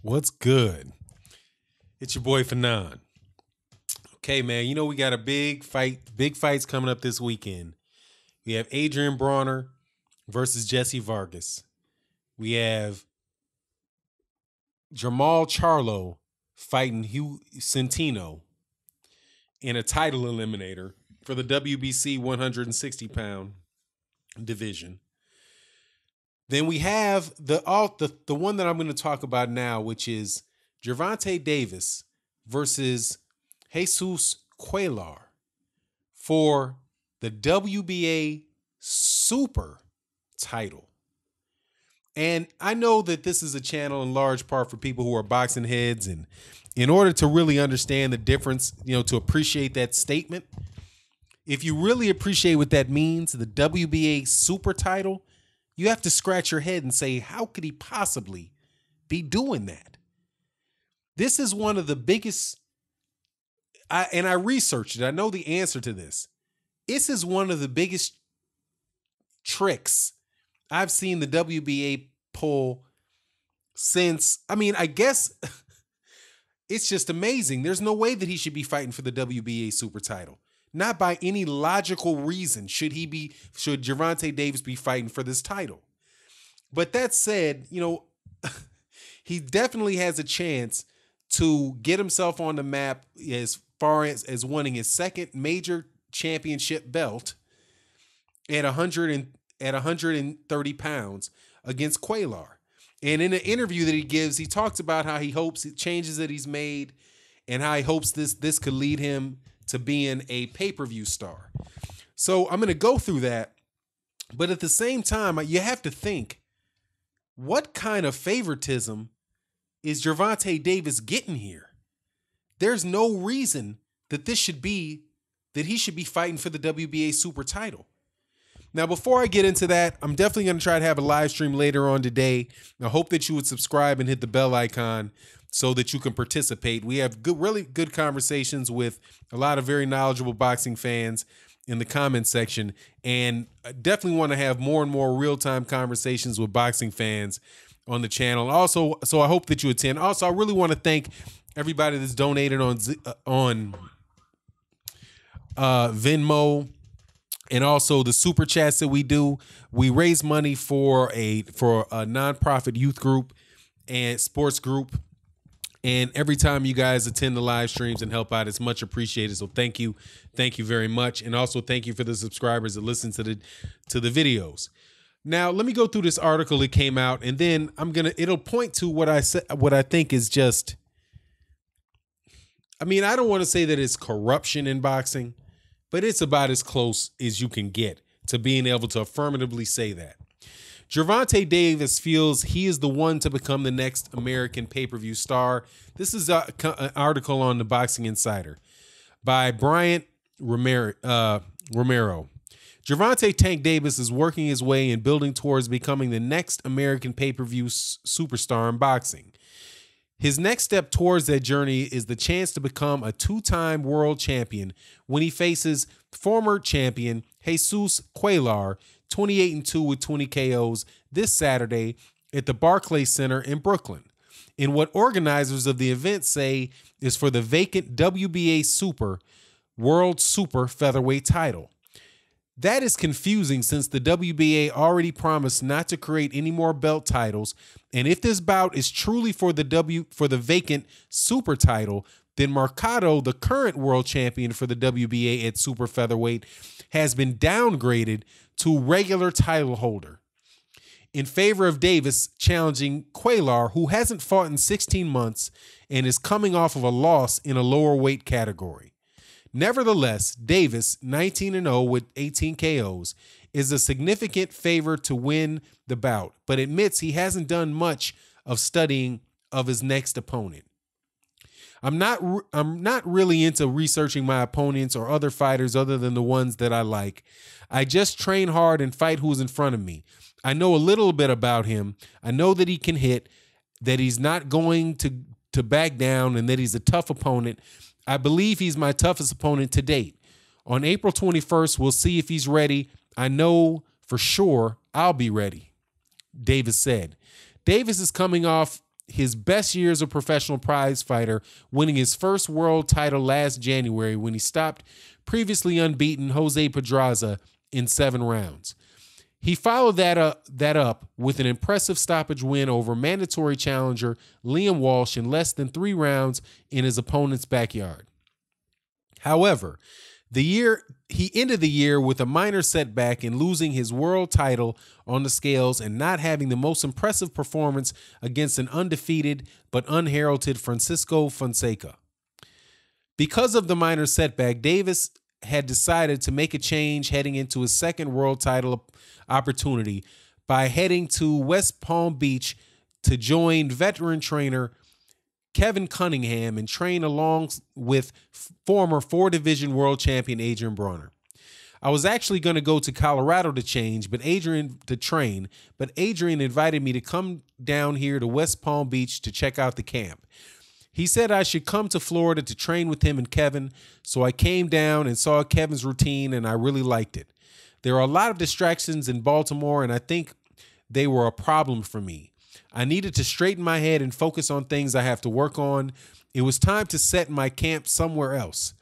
What's good? It's your boy Fanon. Okay, man, we got a big fights coming up this weekend. We have Adrian Brawner versus Jesse Vargas. We have Jamal Charlo fighting Hugh Centino in a title eliminator for the WBC 160-pound division. Then we have the one that I'm going to talk about now, which is Gervonta Davis versus Jesus Cuellar for the WBA Super title. And I know that this is a channel in large part for people who are boxing heads, and in order to really understand the difference, to appreciate that statement, if you really appreciate what that means, the WBA Super title, you have to scratch your head and say, how could he possibly be doing that? This is one of the biggest, and I researched it. I know the answer to this. This is one of the biggest tricks I've seen the WBA pull since, I guess it's just amazing. There's no way that he should be fighting for the WBA Super title. Not by any logical reason should Gervonta Davis be fighting for this title. But that said, he definitely has a chance to get himself on the map as far as winning his second major championship belt at 130 pounds against Cuellar. And in an interview that he gives, he talks about how he hopes it changes that he's made and how he hopes this could lead him to being a pay-per-view star. So I'm going to go through that. But at the same time, you have to think, what kind of favoritism is Gervonta Davis getting here? There's no reason that he should be fighting for the WBA Super title. Now, before I get into that, I'm definitely going to try to have a live stream later on today. I hope that you would subscribe and hit the bell icon so that you can participate. We have really good conversations with a lot of very knowledgeable boxing fans in the comments section, and I definitely want to have more and more real-time conversations with boxing fans on the channel. Also, so I hope that you attend. Also, I really want to thank everybody that's donated on Venmo, and also the super chats that we do. We raise money for a nonprofit youth group and sports group. And every time you guys attend the live streams and help out, it's much appreciated. So thank you. Thank you very much. And also thank you for the subscribers that listen to the videos. Now, let me go through this article that came out, and then it'll point to what I think is just, I don't want to say that it's corruption in boxing, but it's about as close as you can get to being able to affirmatively say that. Gervonta Davis feels he is the one to become the next American pay-per-view star. This is an article on the Boxing Insider by Bryant Romero. Gervonta Tank Davis is working his way and building towards becoming the next American pay-per-view superstar in boxing. His next step towards that journey is the chance to become a two-time world champion when he faces former champion Jesus Cuellar, 28-2 with 20 KOs, this Saturday at the Barclays Center in Brooklyn, in what organizers of the event say is for the vacant WBA World Super Featherweight title. That is confusing since the WBA already promised not to create any more belt titles, and if this bout is truly for the vacant Super title, then Mercado, the current world champion for the WBA at Super Featherweight, has been downgraded to regular title holder in favor of Davis challenging Cuellar, who hasn't fought in 16 months and is coming off of a loss in a lower weight category. Nevertheless, Davis, 19-0 with 18 KOs, is a significant favorite to win the bout, but admits he hasn't done much of studying of his next opponent. I'm not really into researching my opponents or other fighters other than the ones that I like. I just train hard and fight who's in front of me. I know a little bit about him. I know that he can hit, that he's not going to back down, and that he's a tough opponent. I believe he's my toughest opponent to date. On April 21st, we'll see if he's ready. I know for sure I'll be ready, Davis said. Davis is coming off his best years of professional prize fighter, winning his first world title last January when he stopped previously unbeaten Jose Pedraza in 7 rounds. He followed that up with an impressive stoppage win over mandatory challenger Liam Walsh in less than 3 rounds in his opponent's backyard. However, he ended the year with a minor setback in losing his world title on the scales and not having the most impressive performance against an undefeated but unheralded Francisco Fonseca. Because of the minor setback, Davis had decided to make a change heading into his second world title opportunity by heading to West Palm Beach to join veteran trainer Kevin Cunningham and train along with former 4-division world champion Adrian Bronner. I was actually going to go to Colorado to train, but Adrian invited me to come down here to West Palm Beach to check out the camp. He said I should come to Florida to train with him and Kevin, so I came down and saw Kevin's routine, and I really liked it. There are a lot of distractions in Baltimore, and I think they were a problem for me. I needed to straighten my head and focus on things I have to work on. It was time to set my camp somewhere else.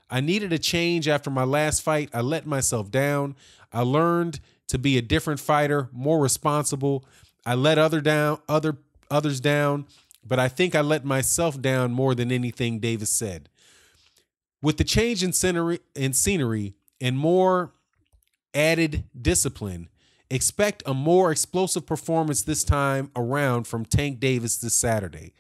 I needed a change after my last fight. I let myself down. I learned to be a different fighter, more responsible. I let others down, but I think I let myself down more than anything, Davis said. With the change in scenery and more added discipline, expect a more explosive performance this time around from Tank Davis this Saturday.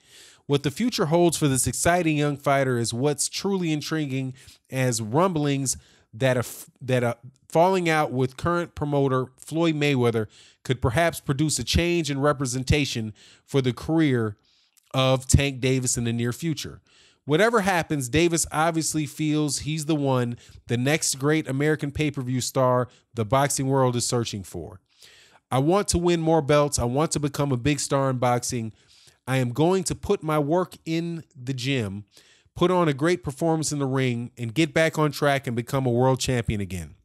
What the future holds for this exciting young fighter is what's truly intriguing, as rumblings that a falling out with current promoter Floyd Mayweather could perhaps produce a change in representation for the career of Tank Davis in the near future. Whatever happens, Davis obviously feels he's the one, the next great American pay-per-view star the boxing world is searching for. I want to win more belts. I want to become a big star in boxing. I am going to put my work in the gym, put on a great performance in the ring, and get back on track and become a world champion again.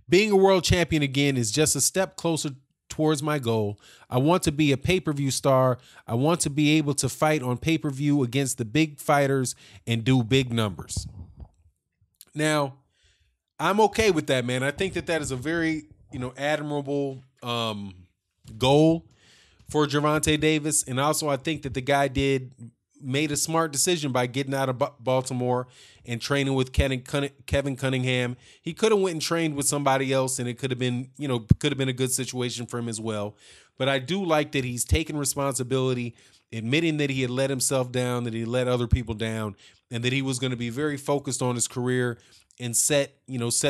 Being a world champion again is just a step closer towards my goal. I want to be a pay-per-view star. I want to be able to fight on pay-per-view against the big fighters and do big numbers. Now, I'm okay with that, man. I think that is a very, admirable goal for Gervonta Davis. And also I think that the guy made a smart decision by getting out of Baltimore and training with Kevin Cunningham. He could have went and trained with somebody else, and it could have been, a good situation for him as well. But I do like that he's taken responsibility, admitting that he had let himself down, that he let other people down, and that he was going to be very focused on his career and set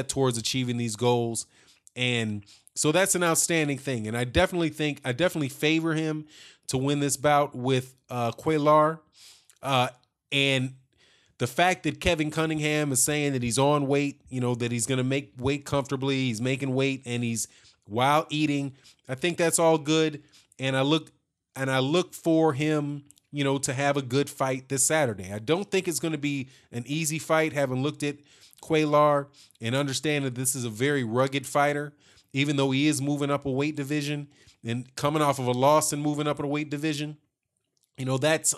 towards achieving these goals. And so that's an outstanding thing. And I definitely favor him to win this bout with Cuellar. And the fact that Kevin Cunningham is saying that he's on weight, that he's going to make weight comfortably, he's making weight, and he's while eating, I think that's all good. And I look for him, to have a good fight this Saturday. I don't think it's going to be an easy fight, having looked at Cuellar and understand that this is a very rugged fighter, even though he is moving up a weight division and coming off of a loss and moving up in a weight division. That's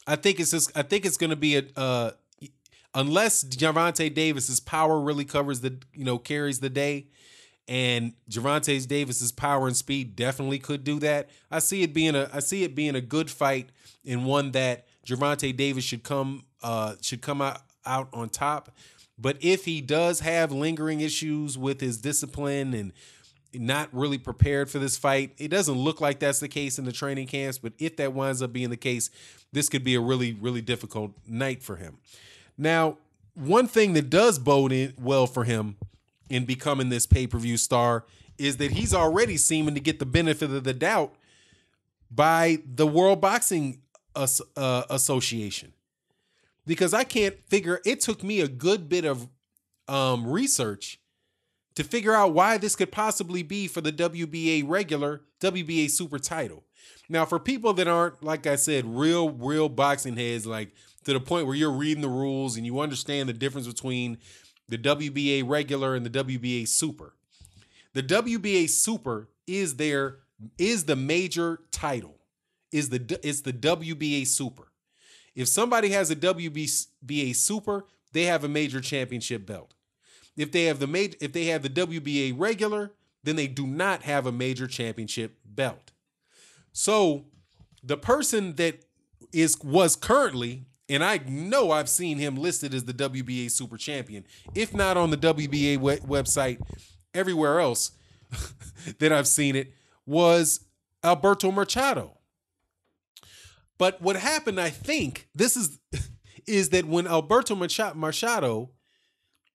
I think it's going to be unless Gervonta Davis's power really carries the day, and Gervonta Davis's power and speed definitely could do that. I see it being a good fight, and one that Gervonta Davis should come out on top. But if he does have lingering issues with his discipline and not really prepared for this fight, it doesn't look like that's the case in the training camps. But if that winds up being the case, this could be a really, really difficult night for him. Now, one thing that does bode in well for him in becoming this pay-per-view star is that he's already seeming to get the benefit of the doubt by the World Boxing Association. Because I can't figure, it took me a good bit of research to figure out why this could possibly be for the WBA super title. Now, for people that aren't, like I said, real boxing heads, like to the point where you're reading the rules and you understand the difference between the WBA regular and the WBA super. The WBA super is their is the major title. It's the WBA Super. If somebody has a WBA Super, they have a major championship belt. If they have the WBA regular, then they do not have a major championship belt. So the person that was currently, and I know I've seen him listed as the WBA Super Champion, if not on the WBA website, everywhere else that I've seen it, was Alberto Machado. But what happened, I think, is that when Alberto Machado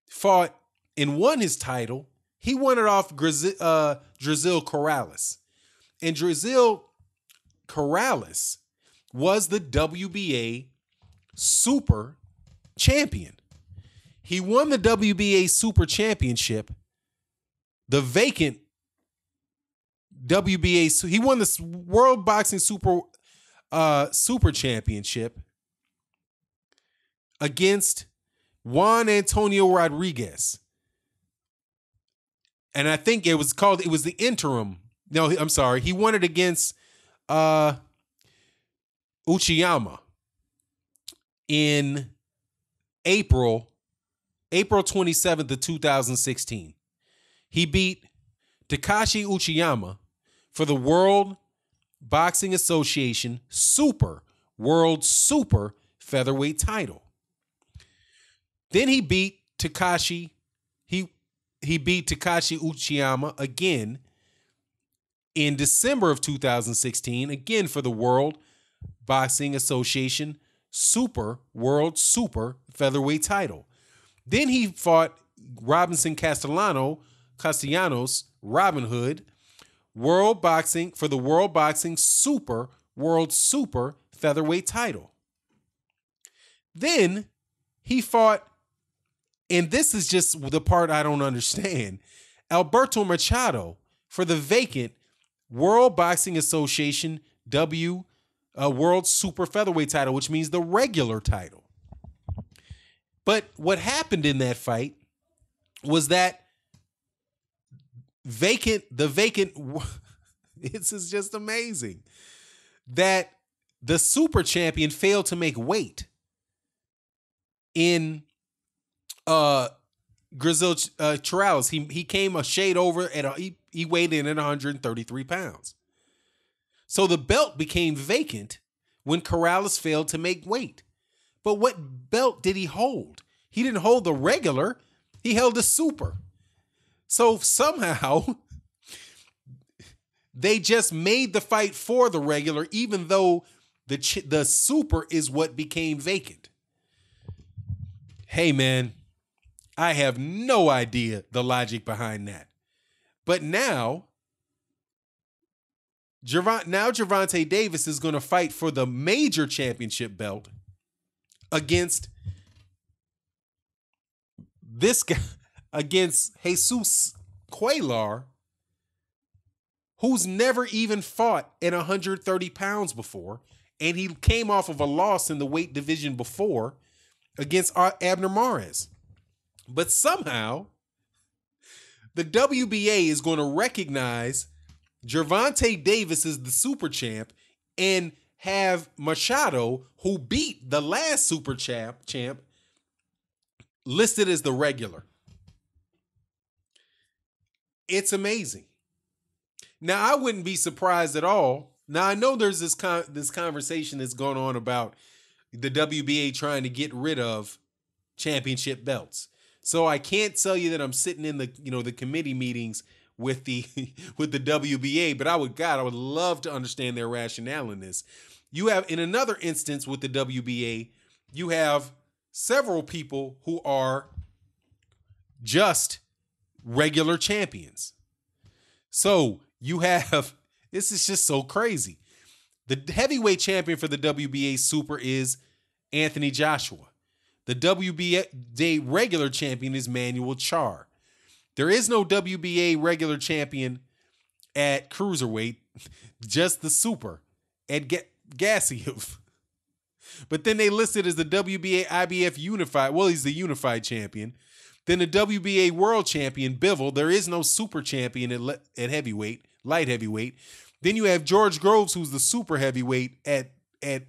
fought and won his title, he won it off Druzil Corrales. And Druzil Corrales was the WBA Super Champion. He won the WBA Super Championship, the vacant WBA. He won the World Boxing Super Championship against Juan Antonio Rodriguez. And I think it was the interim. No, I'm sorry. He won it against Uchiyama in April 27th of 2016. He beat Takashi Uchiyama for the World Boxing Association World Super Featherweight title. Then he beat Takashi. He beat Takashi Uchiyama again in December of 2016, again for the World Boxing Association World Super Featherweight title. Then he fought Robinson Castellanos, Robin Hood, World Boxing for the World Boxing World Super Featherweight title. Then he fought, and this is just the part I don't understand, Alberto Machado for the vacant World Boxing Association World Super Featherweight title, which means the regular title. But what happened in that fight was that this is just amazing, that the super champion failed to make weight in Druzil Corrales. He came a shade over he weighed in at 133 pounds. So the belt became vacant when Corrales failed to make weight. But what belt did he hold? He didn't hold the regular. He held the super. So somehow they just made the fight for the regular, even though the super is what became vacant. Hey, man, I have no idea the logic behind that. But now Gervonta Davis is going to fight for the major championship belt against this guy, against Jesus Cuellar, who's never even fought at 130 pounds before, and he came off of a loss in the weight division before against Abner Mares. But somehow the WBA is going to recognize Gervonta Davis as the super champ and have Machado, who beat the last super champ, listed as the regular. It's amazing. Now, I wouldn't be surprised at all. Now, I know there's this conversation that's going on about the WBA trying to get rid of championship belts. So I can't tell you that I'm sitting in the committee meetings with the WBA, but I would love to understand their rationale in this. You have, in another instance with the WBA, you have several people who are just regular champions. So you have, this is just so crazy. The heavyweight champion for the WBA Super is Anthony Joshua. The WBA regular champion is Manuel Char. There is no WBA regular champion at cruiserweight, just the super at Gassiev. But then they listed as the WBA IBF unified. Well, he's the unified champion. Then the WBA world champion, Bivol. There is no super champion at heavyweight, light heavyweight. Then you have George Groves, who's the super heavyweight at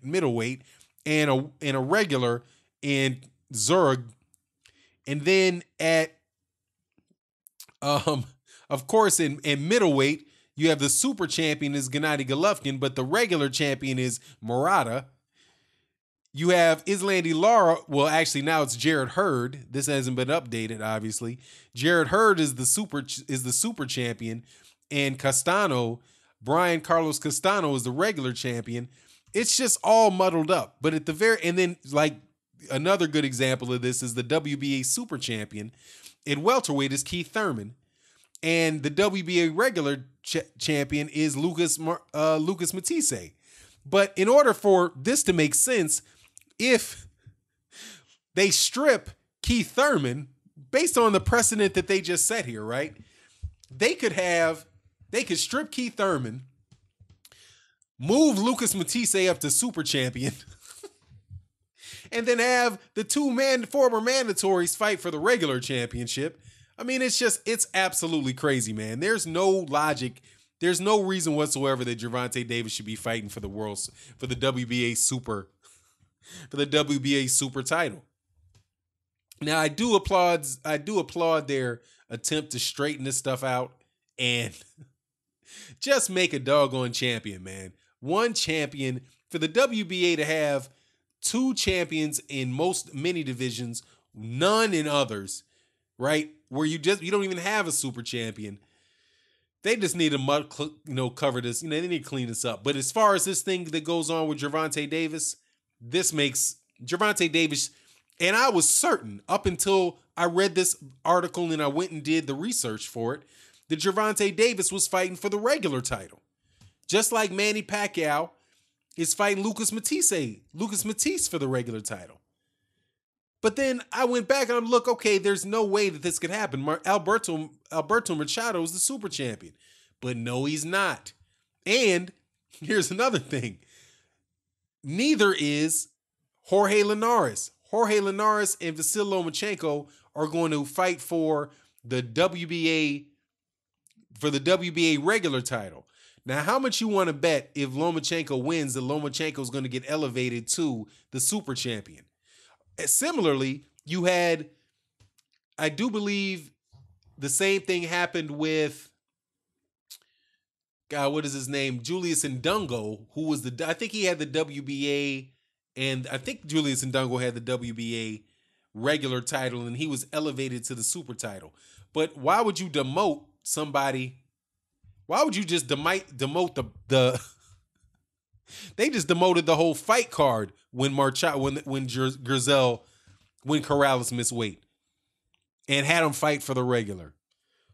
middleweight, and a regular in Zurich. And then at of course in middleweight, you have the super champion is Gennady Golovkin, but the regular champion is Murata. You have Islandi Lara. Well, actually, now it's Jared Hurd. This hasn't been updated, obviously. Jared Hurd is the super champion, and Brian Carlos Castano is the regular champion. It's just all muddled up. But at the and then like another good example of this is the WBA super champion in welterweight is Keith Thurman, and the WBA regular champion is Lucas Matisse. But in order for this to make sense, if they strip Keith Thurman, based on the precedent that they just set here, right? They could strip Keith Thurman, move Lucas Matisse up to super champion, and then have the former mandatories fight for the regular championship. I mean, it's absolutely crazy, man. There's no logic. There's no reason whatsoever that Gervonta Davis should be fighting for the WBA super title. Now, I do applaud their attempt to straighten this stuff out and just make a doggone champion, man. One champion for the WBA to have two champions in many divisions, none in others, right? Where you don't even have a super champion. They just need to cover this. They need to clean this up. But as far as this thing that goes on with Gervonta Davis, this makes Gervonta Davis, and I was certain up until I read this article and I went and did the research for it, that Gervonta Davis was fighting for the regular title. Just like Manny Pacquiao is fighting Lucas Matisse for the regular title. But then I went back and I'm look, okay, there's no way that this could happen. Alberto Machado is the super champion. But no, he's not. And here's another thing. Neither is Jorge Linares. Jorge Linares and Vasyl Lomachenko are going to fight for the WBA regular title. Now, how much you want to bet if Lomachenko wins that Lomachenko is going to get elevated to the super champion? Similarly, you had, I do believe the same thing happened with, what is his name? Julius Ndungo, who was I think he had the WBA, and I think Julius Ndungo had the WBA regular title, and he was elevated to the super title. But why would you demote somebody? Why would you just demote the they just demoted the whole fight card when Corrales missed weight and had him fight for the regular.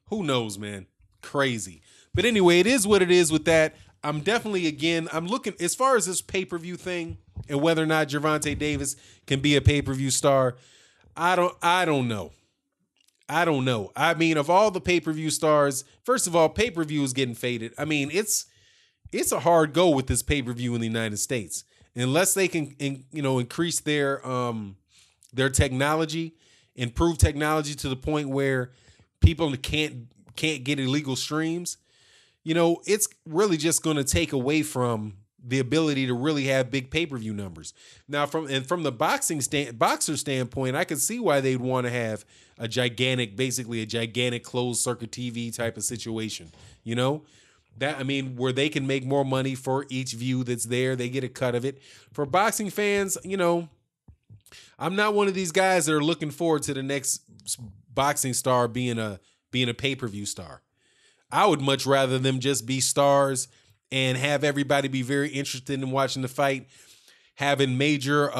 Who knows, man? Crazy. But anyway, it is what it is with that. I'm looking as far as this pay-per-view thing and whether or not Gervonta Davis can be a pay-per-view star. I don't know. I mean, of all the pay-per-view stars, first of all, pay-per-view is getting faded. I mean, it's a hard go with this pay-per-view in the United States. Unless they can, increase their technology, improve technology to the point where people can't get illegal streams, it's really just going to take away from the ability to really have big pay-per-view numbers. Now, from the boxer standpoint, I can see why they'd want to have basically a gigantic closed circuit TV type of situation, where they can make more money for each view that's there. They get a cut of it. For boxing fans, I'm not one of these guys that are looking forward to the next boxing star being a pay-per-view star. I would much rather them just be stars and have everybody be very interested in watching the fight, having major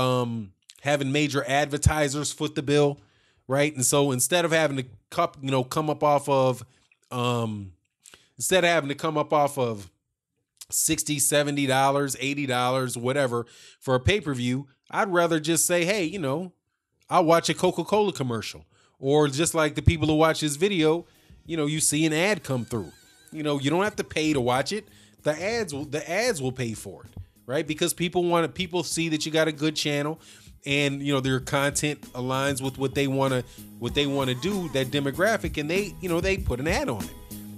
advertisers foot the bill, right? And so instead of having to come up off of $60, $70, $80, whatever for a pay-per-view, I'd rather just say, hey, I'll watch a Coca-Cola commercial. Or just like the people who watch this video, you see an ad come through. You don't have to pay to watch it. The ads will pay for it, right? Because people see that you got a good channel and their content aligns with what they want to do, that demographic, and they put an ad on it.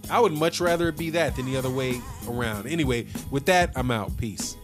I would much rather it be that than the other way around. Anyway, with that, I'm out. Peace.